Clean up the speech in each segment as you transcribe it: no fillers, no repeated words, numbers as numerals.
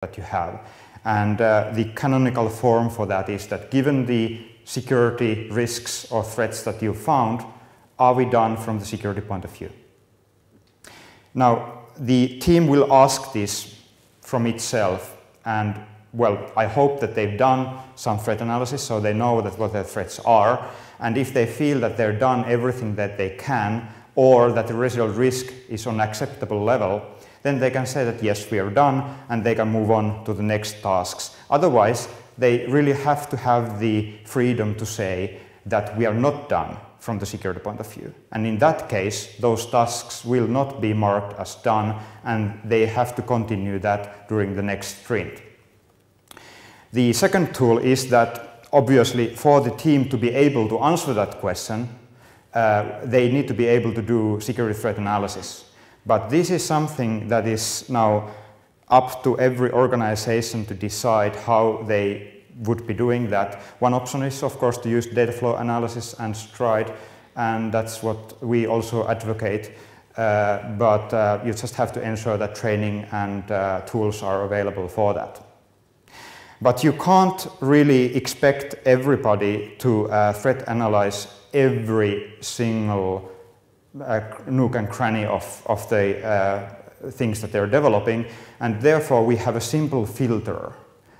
that you have. And the canonical form for that is that given the security risks or threats that you found, are we done from the security point of view? Now, the team will ask this from itself, and well, I hope that they've done some threat analysis so they know that what their threats are, and if they feel that they've done everything that they can, or that the residual risk is on an acceptable level, then they can say that yes, we are done, and they can move on to the next tasks. Otherwise, they really have to have the freedom to say that we are not done from the security point of view. And in that case, those tasks will not be marked as done, and they have to continue that during the next sprint. The second tool is that, obviously, for the team to be able to answer that question, they need to be able to do security threat analysis. But this is something that is now up to every organization to decide how they would be doing that. One option is, of course, to use data flow analysis and STRIDE, and that's what we also advocate. But you just have to ensure that training and tools are available for that. But you can't really expect everybody to threat analyze every single nook and cranny of the things that they're developing, and therefore we have a simple filter,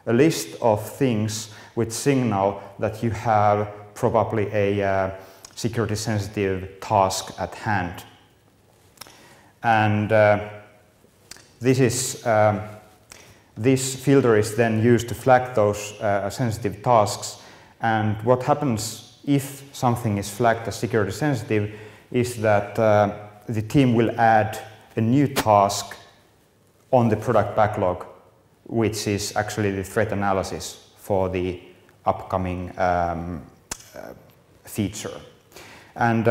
a list of things which signal that you have probably a security sensitive task at hand. And this filter is then used to flag those sensitive tasks, and what happens if something is flagged as security sensitive is that the team will add a new task on the product backlog, which is actually the threat analysis for the upcoming feature. And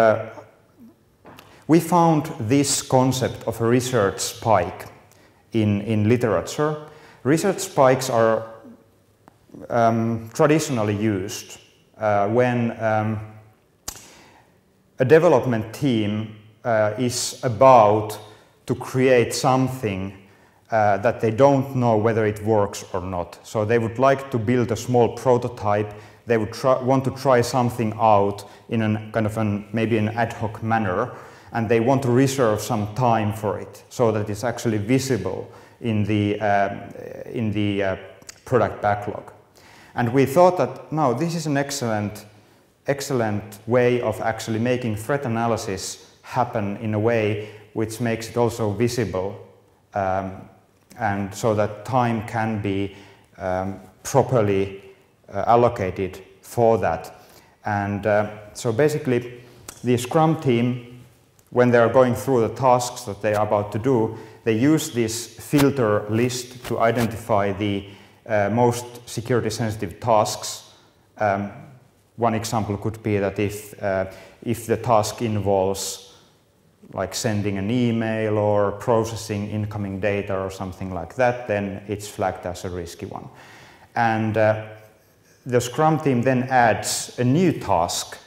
we found this concept of a research spike in literature. Research spikes are traditionally used when a development team is about to create something that they don't know whether it works or not. So they would like to build a small prototype. They would want to try something out in a kind of maybe an ad hoc manner, and they want to reserve some time for it so that it's actually visible in the product backlog. And we thought that, no, this is an excellent way of actually making threat analysis happen in a way which makes it also visible, and so that time can be properly allocated for that. And so basically, the Scrum team, when they are going through the tasks that they are about to do, they use this filter list to identify the most security sensitive tasks. One example could be that if the task involves like sending an email or processing incoming data or something like that, then it's flagged as a risky one. And the Scrum team then adds a new task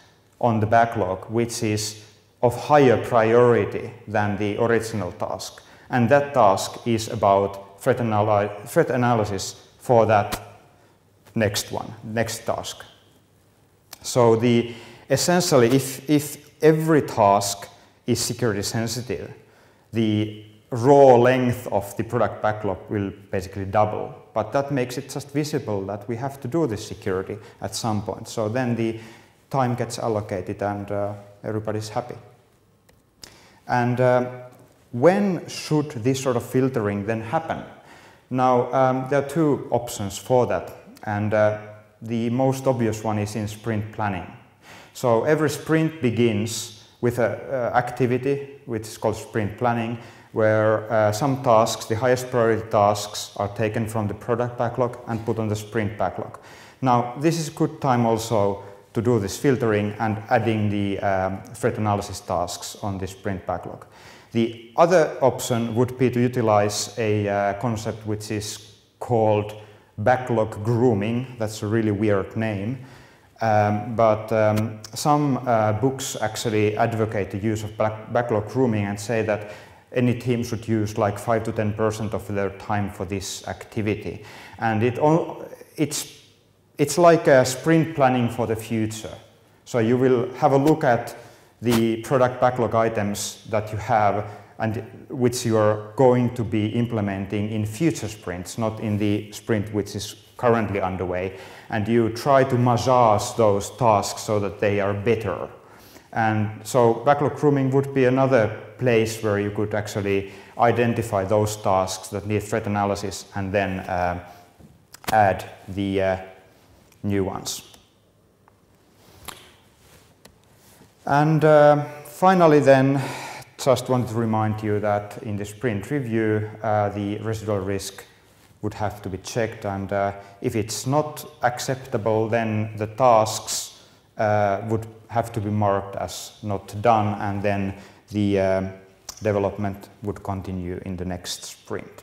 on the backlog, which is of higher priority than the original task. And that task is about threat analysis for that next task. So essentially, if every task is security sensitive, the raw length of the product backlog will basically double. But that makes it just visible that we have to do this security at some point. So then the time gets allocated and everybody's happy. And when should this sort of filtering then happen? Now, there are two options for that. And the most obvious one is in sprint planning. So every sprint begins with an activity which is called sprint planning, where some tasks, the highest priority tasks, are taken from the product backlog and put on the sprint backlog. Now, this is a good time also to do this filtering and adding the threat analysis tasks on the sprint backlog. The other option would be to utilize a concept which is called backlog grooming. That's a really weird name. But some books actually advocate the use of backlog grooming and say that any team should use like 5 to 10% of their time for this activity. And it's like a sprint planning for the future. So you will have a look at the product backlog items that you have and which you are going to be implementing in future sprints, not in the sprint which is currently underway. And you try to massage those tasks so that they are better. And so backlog grooming would be another place where you could actually identify those tasks that need threat analysis and then add the new ones. And finally then, just wanted to remind you that in the sprint review, the residual risk would have to be checked, and if it's not acceptable, then the tasks would have to be marked as not done, and then the development would continue in the next sprint.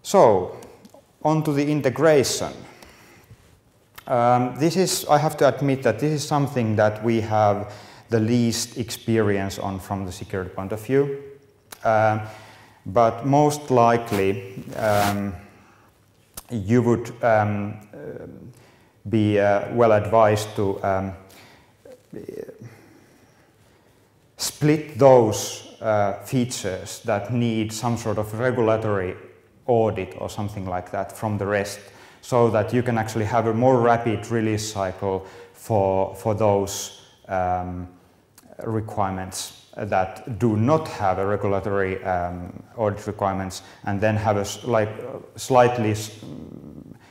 So, on to the integration. I have to admit that this is something that we have the least experience on from the security point of view. But most likely you would be well advised to split those features that need some sort of regulatory audit or something like that from the rest, so that you can actually have a more rapid release cycle for those requirements that do not have a regulatory audit requirements, and then have a slightly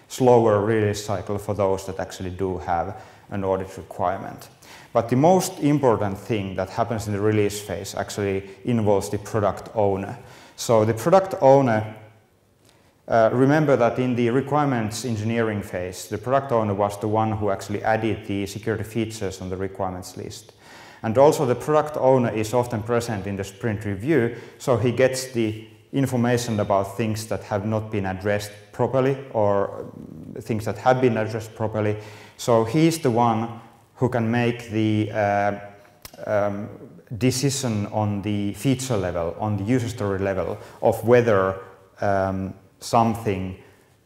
slower release cycle for those that actually do have an audit requirement. But the most important thing that happens in the release phase actually involves the product owner. So the product owner, remember that in the requirements engineering phase, the product owner was the one who actually added the security features on the requirements list. And also the product owner is often present in the sprint review, so he gets the information about things that have not been addressed properly or things that have been addressed properly. So he's the one who can make the decision on the feature level, on the user story level, of whether something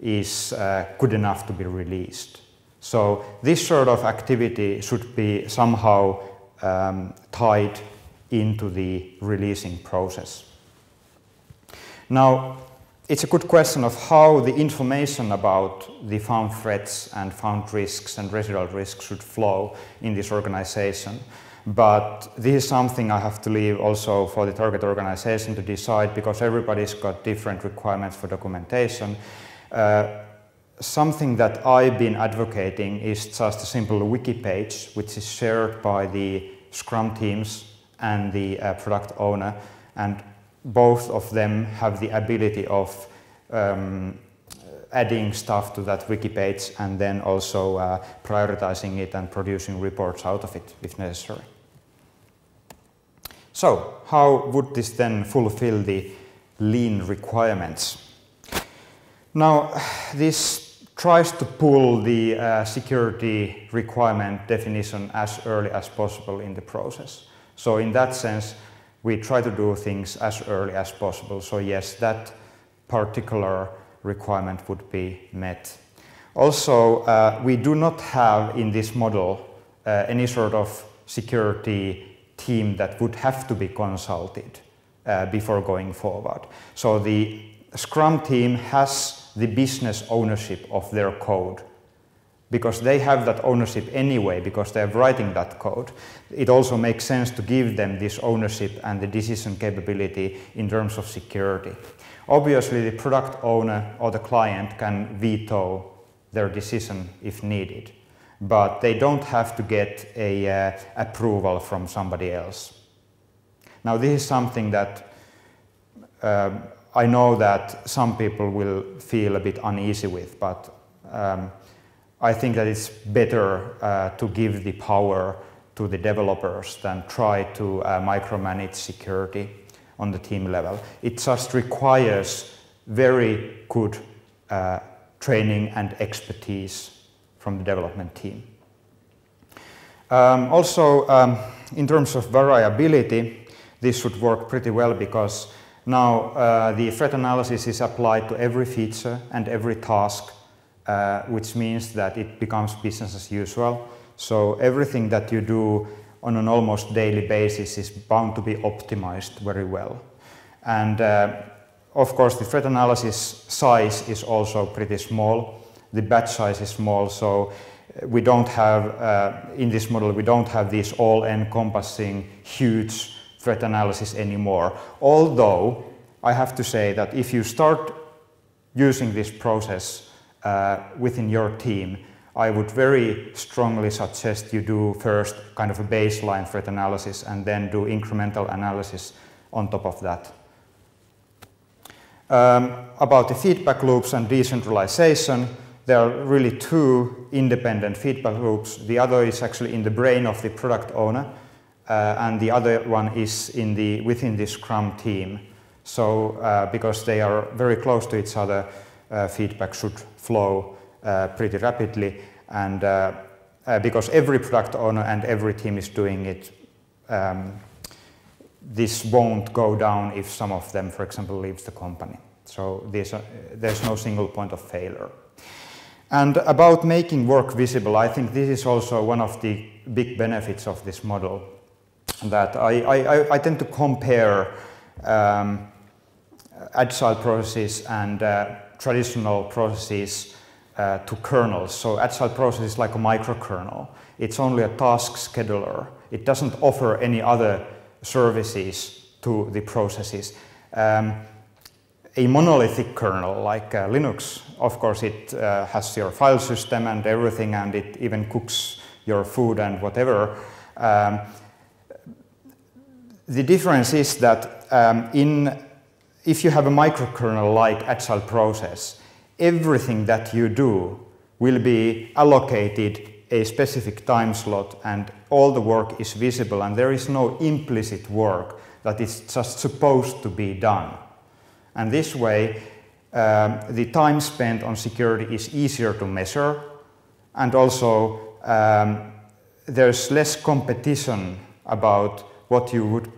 is good enough to be released. So this sort of activity should be somehow tied into the releasing process. Now, it's a good question of how the information about the found threats and found risks and residual risks should flow in this organization. But this is something I have to leave also for the target organization to decide, because everybody's got different requirements for documentation. Something that I've been advocating is just a simple wiki page, which is shared by the Scrum teams and the product owner, and both of them have the ability of adding stuff to that wiki page and then also prioritizing it and producing reports out of it if necessary. So, how would this then fulfill the lean requirements? Now, this tries to pull the security requirement definition as early as possible in the process. So in that sense, we try to do things as early as possible. So yes, that particular requirement would be met. Also, we do not have in this model any sort of security team that would have to be consulted before going forward. So the Scrum team has the business ownership of their code, because they have that ownership anyway, because they're writing that code. It also makes sense to give them this ownership and the decision capability in terms of security. Obviously, the product owner or the client can veto their decision if needed, but they don't have to get a approval from somebody else. Now, this is something that I know that some people will feel a bit uneasy with, but I think that it's better to give the power to the developers than try to micromanage security on the team level. It just requires very good training and expertise from the development team. Also, in terms of variability, this should work pretty well, because now the threat analysis is applied to every feature and every task, which means that it becomes business as usual. So everything that you do on an almost daily basis is bound to be optimized very well. And of course, the threat analysis size is also pretty small. The batch size is small, so we don't have, in this model, we don't have these all-encompassing huge threat analysis anymore. Although, I have to say that if you start using this process within your team, I would very strongly suggest you do first kind of a baseline threat analysis and then do incremental analysis on top of that. About the feedback loops and decentralization, there are really two independent feedback loops. The other is actually in the brain of the product owner, and the other one is within the Scrum team. So because they are very close to each other, feedback should flow pretty rapidly, and because every product owner and every team is doing it, this won't go down if some of them, for example, leaves the company. So there's no single point of failure. And about making work visible, I think this is also one of the big benefits of this model, that I tend to compare agile processes and traditional processes to kernels. So agile process is like a microkernel. It's only a task scheduler. It doesn't offer any other services to the processes. A monolithic kernel like Linux, of course, it has your file system and everything, and it even cooks your food and whatever. The difference is that if you have a microkernel like Agile process, everything that you do will be allocated a specific time slot, and all the work is visible, and there is no implicit work that is just supposed to be done. And this way, the time spent on security is easier to measure, and also there's less competition about what you would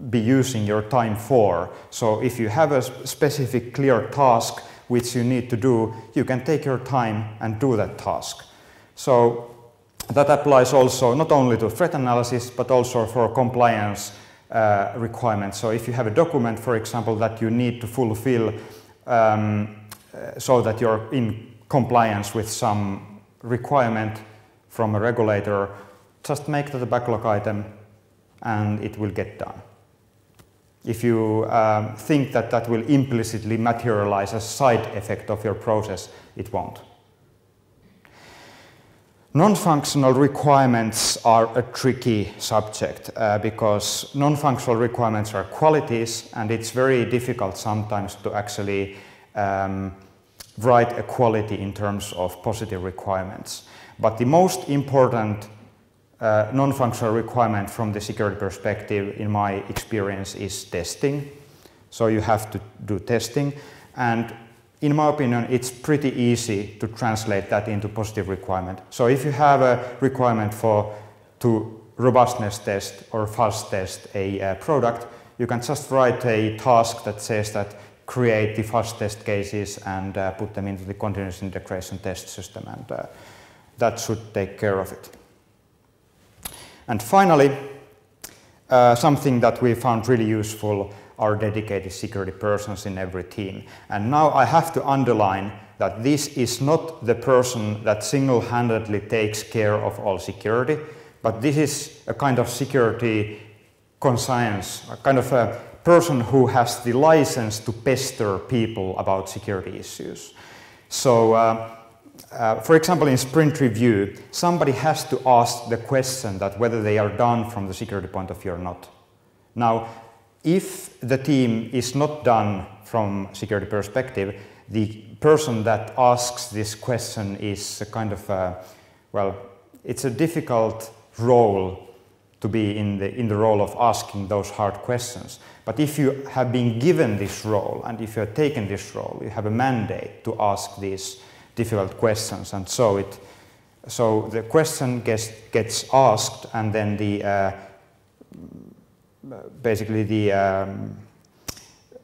be using your time for. So if you have a specific clear task which you need to do, you can take your time and do that task. So that applies also not only to threat analysis, but also for compliance requirements. So if you have a document, for example, that you need to fulfill so that you're in compliance with some requirement from a regulator, just make that a backlog item and it will get done. If you think that that will implicitly materialize as a side effect of your process, it won't. Non-functional requirements are a tricky subject because non-functional requirements are qualities, and it's very difficult sometimes to actually write a quality in terms of positive requirements. But the most important non-functional requirement from the security perspective, in my experience, is testing. So you have to do testing, and in my opinion, it's pretty easy to translate that into positive requirement. So if you have a requirement to robustness test or fuzz test a product, you can just write a task that says that create the fuzz test cases and put them into the continuous integration test system, and that should take care of it. And finally, something that we found really useful are dedicated security persons in every team. And now I have to underline that this is not the person that single-handedly takes care of all security, but this is a kind of security conscience, a kind of a person who has the license to pester people about security issues. So, for example, in sprint review, somebody has to ask the question that whether they are done from the security point of view or not. Now, if the team is not done from security perspective, the person that asks this question is a kind of well, it's a difficult role to be in the role of asking those hard questions. But if you have been given this role, and if you have taken this role, you have a mandate to ask these difficult questions, and so the question gets asked, and then basically the